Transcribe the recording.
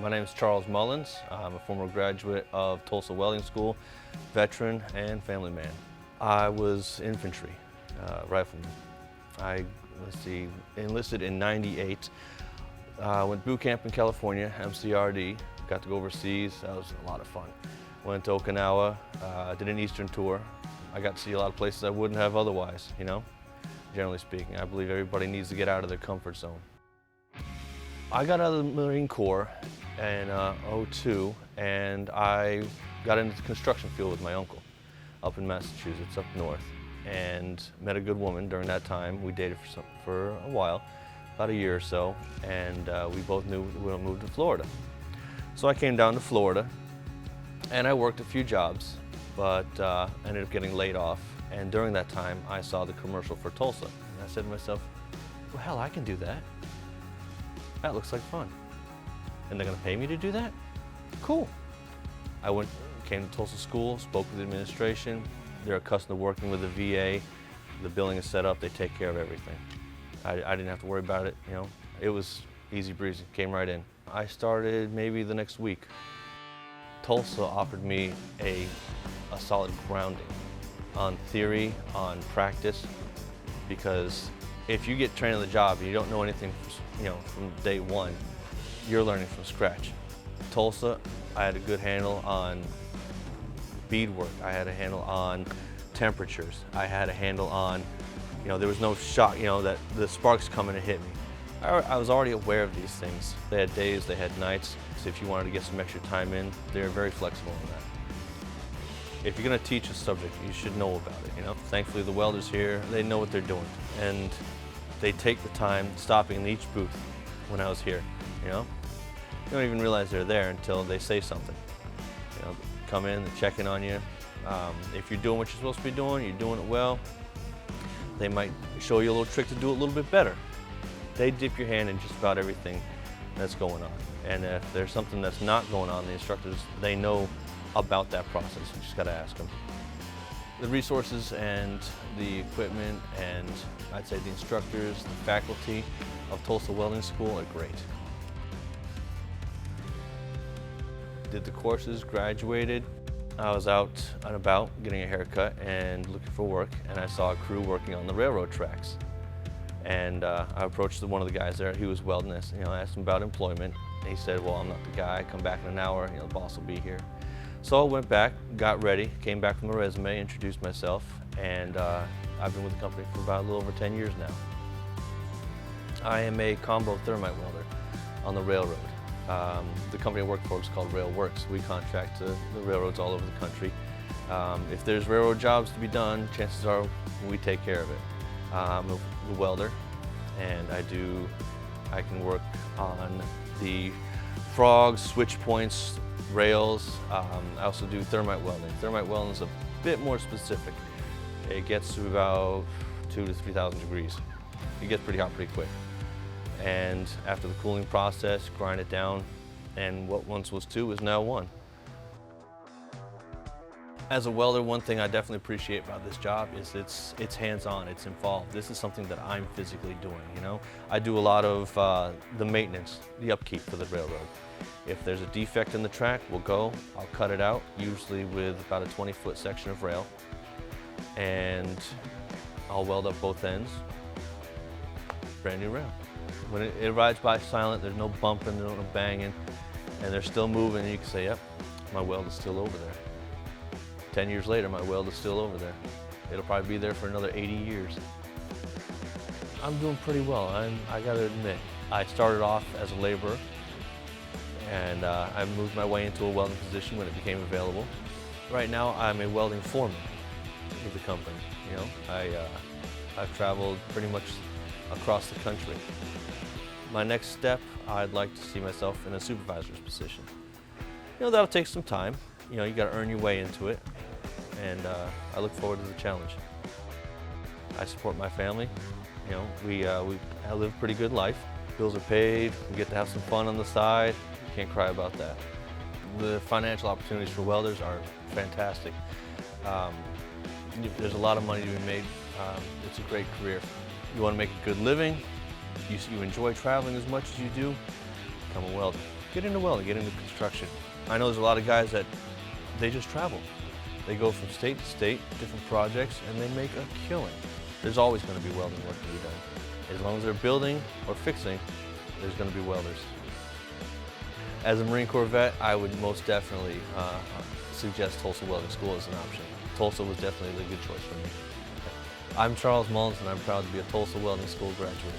My name is Charles Mullins. I'm a former graduate of Tulsa Welding School, veteran and family man. I was infantry, rifleman. I enlisted in '98. Went boot camp in California, MCRD. Got to go overseas. That was a lot of fun. Went to Okinawa, did an Eastern tour. I got to see a lot of places I wouldn't have otherwise, you know? Generally speaking, I believe everybody needs to get out of their comfort zone. I got out of the Marine Corps in '02, and I got into the construction field with my uncle up in Massachusetts, up north, and met a good woman during that time. We dated for a while, about a year or so, and we both knew we would move to Florida. So I came down to Florida, and I worked a few jobs, but ended up getting laid off. And during that time, I saw the commercial for Tulsa, and I said to myself, well, hell, I can do that. That looks like fun. And they're gonna pay me to do that? Cool. I came to Tulsa School, spoke with the administration. They're accustomed to working with the VA. The billing is set up, they take care of everything. I didn't have to worry about it, you know. It was easy breezy, came right in. I started maybe the next week. Tulsa offered me a solid grounding on theory, on practice, because if you get trained on the job and you don't know anything, you know, from day one, you're learning from scratch. Tulsa, I had a good handle on beadwork. I had a handle on temperatures. I had a handle on, you know, there was no shock, you know, that the sparks coming and hit me. I was already aware of these things. They had days, they had nights, so if you wanted to get some extra time in, they're very flexible in that. If you're going to teach a subject, you should know about it, you know. Thankfully, the welders here, they know what they're doing, and they take the time stopping in each booth when I was here, you know. You don't even realize they're there until they say something. You know, come in, they're checking on you. If you're doing what you're supposed to be doing, you're doing it well, they might show you a little trick to do it a little bit better. They dip your hand in just about everything that's going on. And if there's something that's not going on, the instructors, they know about that process. You just gotta ask them. The resources and the equipment and I'd say the instructors, the faculty of Tulsa Welding School are great. Did the courses, graduated. I was out and about getting a haircut and looking for work, and I saw a crew working on the railroad tracks. And I approached one of the guys there. He was welding this. You know, I asked him about employment. And he said, well, I'm not the guy. Come back in an hour. You know, the boss will be here. So I went back, got ready, came back with my resume, introduced myself, and I've been with the company for about a little over 10 years now. I am a combo thermite welder on the railroad. The company I work for is called Railworks. We contract to the railroads all over the country. If there's railroad jobs to be done, chances are we take care of it. I'm a welder, and I can work on the frogs, switch points, rails. I also do thermite welding. Thermite welding is a bit more specific. It gets to about 2,000 to 3,000 degrees. It gets pretty hot pretty quick. And after the cooling process, grind it down, and what once was 2 is now 1. As a welder, one thing I definitely appreciate about this job is it's hands-on, it's involved. This is something that I'm physically doing, you know? I do a lot of the maintenance, the upkeep for the railroad. If there's a defect in the track, I'll cut it out, usually with about a 20-foot section of rail, and I'll weld up both ends, brand new rail. When it rides by silent, there's no bumping, there's no banging, and they're still moving, and you can say, yep, my weld is still over there. 10 years later, my weld is still over there. It'll probably be there for another 80 years. I'm doing pretty well, I gotta admit. I started off as a laborer, and I moved my way into a welding position when it became available. Right now, I'm a welding foreman with the company. You know, I've traveled pretty much across the country. My next step, I'd like to see myself in a supervisor's position. You know, that'll take some time. You know, you gotta earn your way into it, and I look forward to the challenge. I support my family. You know, I live a pretty good life. Bills are paid, we get to have some fun on the side. Can't cry about that. The financial opportunities for welders are fantastic. There's a lot of money to be made. It's a great career. You want to make a good living, you enjoy traveling as much as you do, become a welder. get into welding, get into construction. I know there's a lot of guys that they just travel. They go from state to state, different projects, and they make a killing. There's always going to be welding work to be done. As long as they're building or fixing, there's going to be welders. As a Marine Corps vet, I would most definitely suggest Tulsa Welding School as an option. Tulsa was definitely a good choice for me. I'm Charles Mullins, and I'm proud to be a Tulsa Welding School graduate.